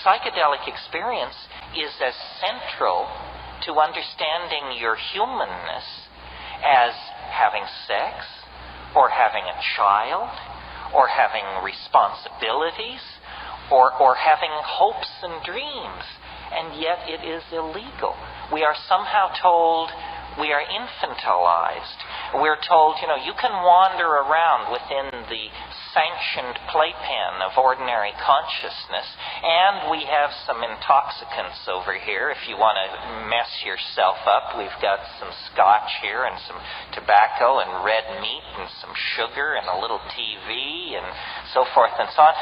psychedelic experience is as central to understanding your humanness as having sex, or having a child, or having responsibilities, or having hopes and dreams. And yet it is illegal. We are somehow told we are infantilized. We're told, you can wander around within the sanctioned playpen of ordinary consciousness, and we have some intoxicants over here. If you want to mess yourself up, we've got some scotch here and some tobacco and red meat and some sugar and a little TV and so forth and so on.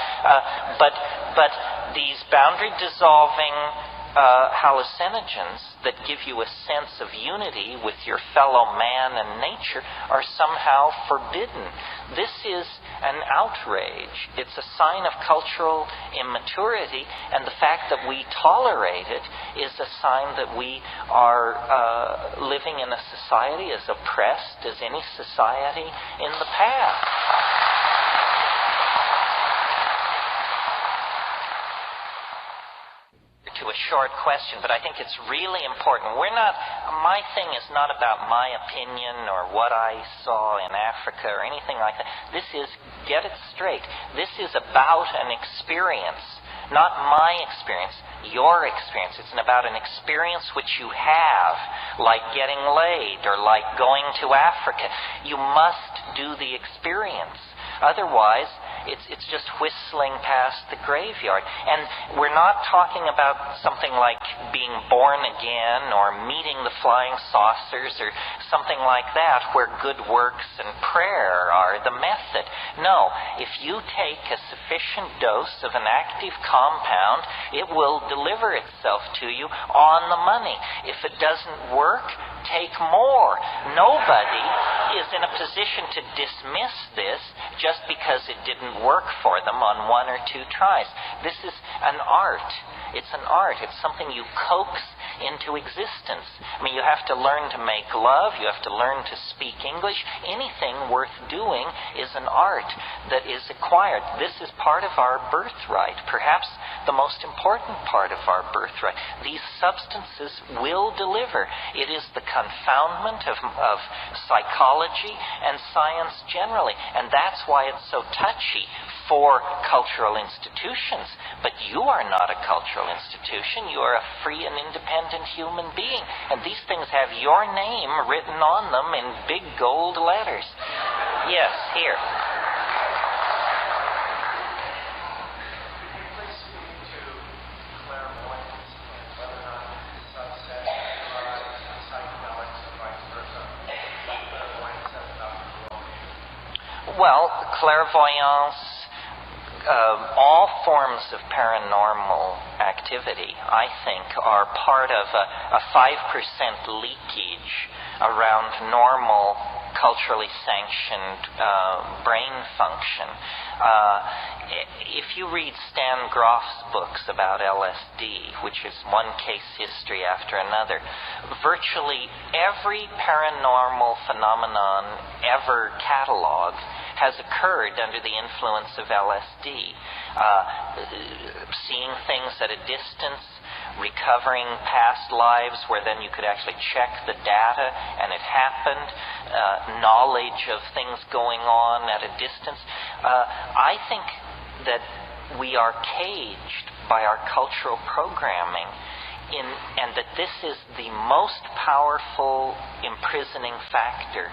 But these boundary-dissolving hallucinogens that give you a sense of unity with your fellow man and nature are somehow forbidden. This is an outrage. It's a sign of cultural immaturity, and the fact that we tolerate it is a sign that we are living in a society as oppressed as any society in the past. To a short question, but I think it's really important. My thing is not about my opinion or what I saw in Africa or anything like that. This is, get it straight, this is about an experience, not my experience, your experience. It's about an experience which you have, like getting laid or like going to Africa. You must do the experience. Otherwise, it's just whistling past the graveyard. And we're not talking about something like being born again or meeting the flying saucers or something like that where good works and prayer are the method. No, if you take a sufficient dose of an active compound, it will deliver itself to you on the money. If it doesn't work, take more. Nobody is in a position to dismiss this just because it didn't work for them on one or two tries. This is an art. It's an art. It's something you coax into existence. I mean, you have to learn to make love. You have to learn to speak English. Anything worth doing is an art that is acquired. This is part of our birthright, perhaps the most important part of our birthright. These substances will deliver. It is the confoundment of psychology and science generally, and that's why it's so touchy for cultural institutions. But you are not a cultural institution. You are a free and independent human being. And these things have your name written on them in big gold letters. Yes, here. Well, clairvoyance, all forms of paranormal activity, I think, are part of a 5% leakage around normal, culturally sanctioned brain function. If you read Stan Groff's books about LSD, which is one case history after another, virtually every paranormal phenomenon ever cataloged has occurred under the influence of LSD. Seeing things at a distance, recovering past lives where then you could actually check the data and it happened, knowledge of things going on at a distance. I think that we are caged by our cultural programming and that this is the most powerful imprisoning factor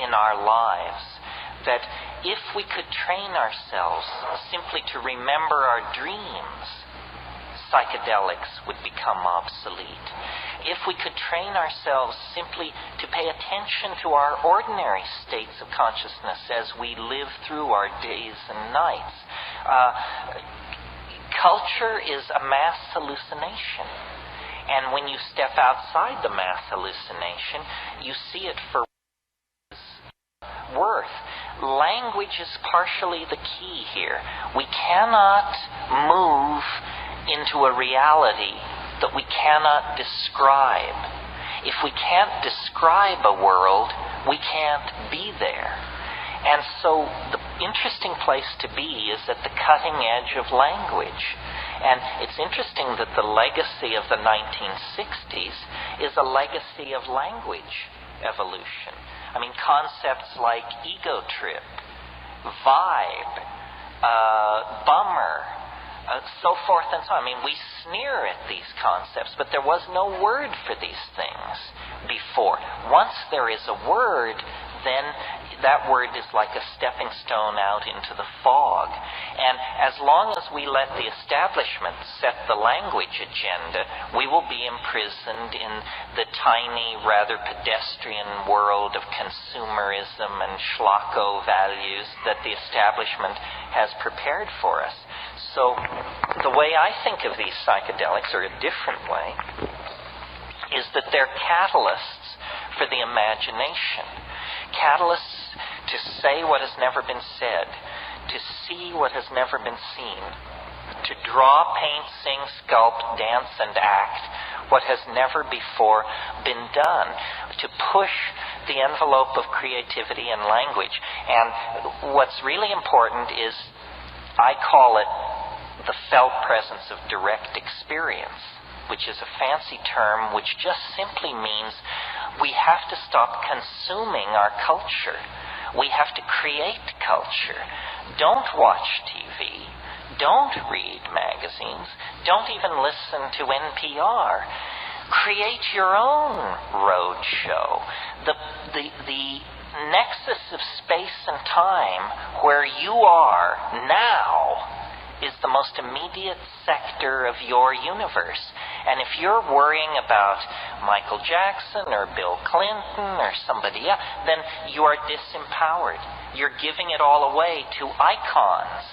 in our lives. That if we could train ourselves simply to remember our dreams, psychedelics would become obsolete. If we could train ourselves simply to pay attention to our ordinary states of consciousness as we live through our days and nights. Culture is a mass hallucination. And when you step outside the mass hallucination, you see it for worth. Language is partially the key here. We cannot move into a reality that we cannot describe. If we can't describe a world, we can't be there. And so the interesting place to be is at the cutting edge of language. And it's interesting that the legacy of the 1960s is a legacy of language evolution. I mean, concepts like ego trip, vibe, bummer, so forth and so on. I mean, we sneer at these concepts, but there was no word for these things before. Once there is a word, then that word is like a stepping stone out into the fog. And as long as we let the establishment set the language agenda, we will be imprisoned in the tiny, rather pedestrian world of consumerism and schlocko values that the establishment has prepared for us. So the way I think of these psychedelics, or a different way, is that they're catalysts for the imagination. Catalysts to say what has never been said, to see what has never been seen, to draw, paint, sing, sculpt, dance, and act what has never before been done, to push the envelope of creativity and language. And what's really important is, I call it the felt presence of direct experience, which is a fancy term which just simply means we have to stop consuming our culture. We have to create culture. Don't watch TV. Don't read magazines. Don't even listen to NPR. Create your own road show. The nexus of space and time where you are now is the most immediate sector of your universe. And if you're worrying about Michael Jackson or Bill Clinton or somebody else, then you are disempowered. You're giving it all away to icons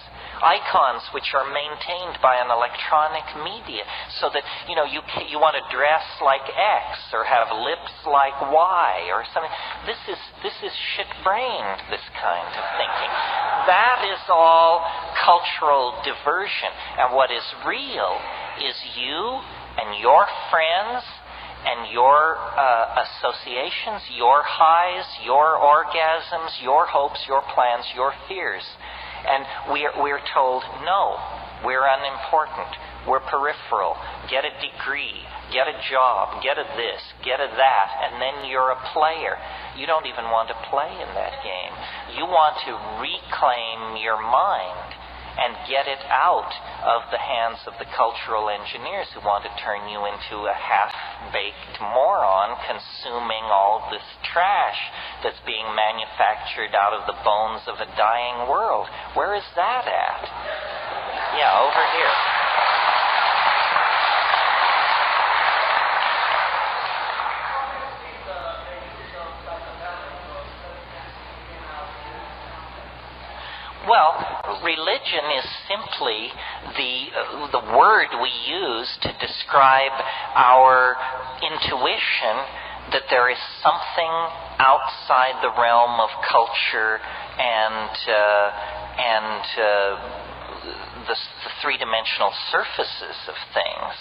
which are maintained by an electronic media, so that you want to dress like X or have lips like Y or something. This is shit-brained, this kind of thinking. That is all cultural diversion. And what is real is you and your friends and your associations, your highs, your orgasms, your hopes, your plans, your fears. And we're told, no, we're unimportant, we're peripheral, get a degree, get a job, get a this, get a that, and then you're a player. You don't even want to play in that game. You want to reclaim your mind and get it out of the hands of the cultural engineers who want to turn you into a half-baked moron consuming all this trash that's being manufactured out of the bones of a dying world. Where is that at? Yeah, over here. Well, religion is simply the word we use to describe our intuition that there is something outside the realm of culture and the three-dimensional surfaces of things,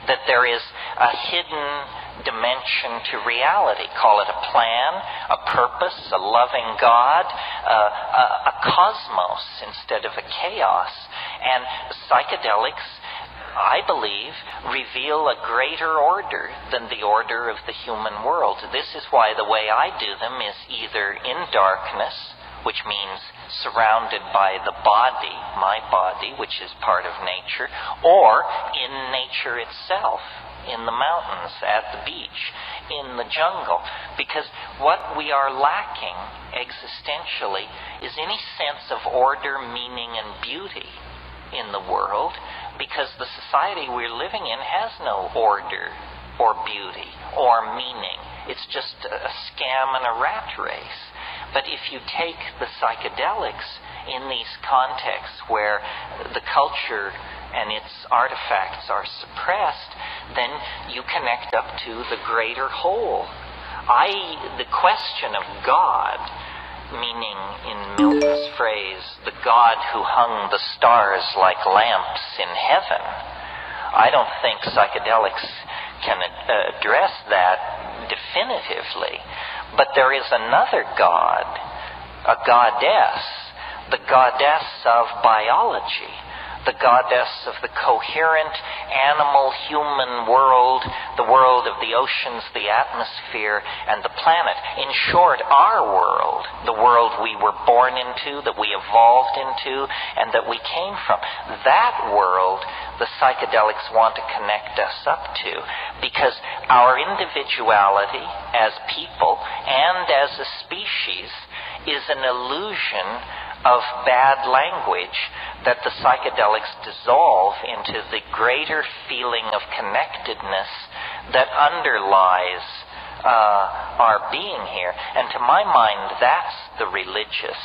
that there is a hidden dimension to reality. Call it a plan, a purpose, a loving God, a cosmos instead of a chaos. And psychedelics, I believe, reveal a greater order than the order of the human world. This is why the way I do them is either in darkness, which means surrounded by the body, my body, which is part of nature, or in nature itself, in the mountains, at the beach, in the jungle. Because what we are lacking existentially is any sense of order, meaning, and beauty in the world, because the society we're living in has no order or beauty or meaning. It's just a scam and a rat race. But if you take the psychedelics in these contexts where the culture and its artifacts are suppressed, then you connect up to the greater whole. The question of God, meaning in Milton's phrase, the God who hung the stars like lamps in heaven, I don't think psychedelics can address that definitively. But there is another God, a goddess, the goddess of biology, the goddess of the coherent animal-human world, the world of the oceans, the atmosphere, and the planet. In short, our world, the world we were born into, that we evolved into, and that we came from. That world, the psychedelics want to connect us up to, because our individuality as people and as a species is an illusion of bad language that the psychedelics dissolve into the greater feeling of connectedness that underlies our being here. And to my mind, that's the religious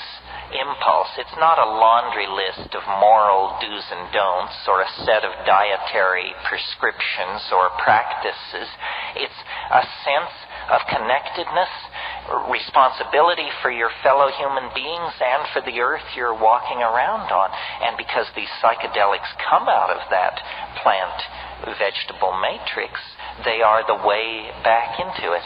impulse. It's not a laundry list of moral do's and don'ts or a set of dietary prescriptions or practices. It's a sense of connectedness, responsibility for your fellow human beings and for the earth you're walking around on. And because these psychedelics come out of that plant-vegetable matrix, they are the way back into it.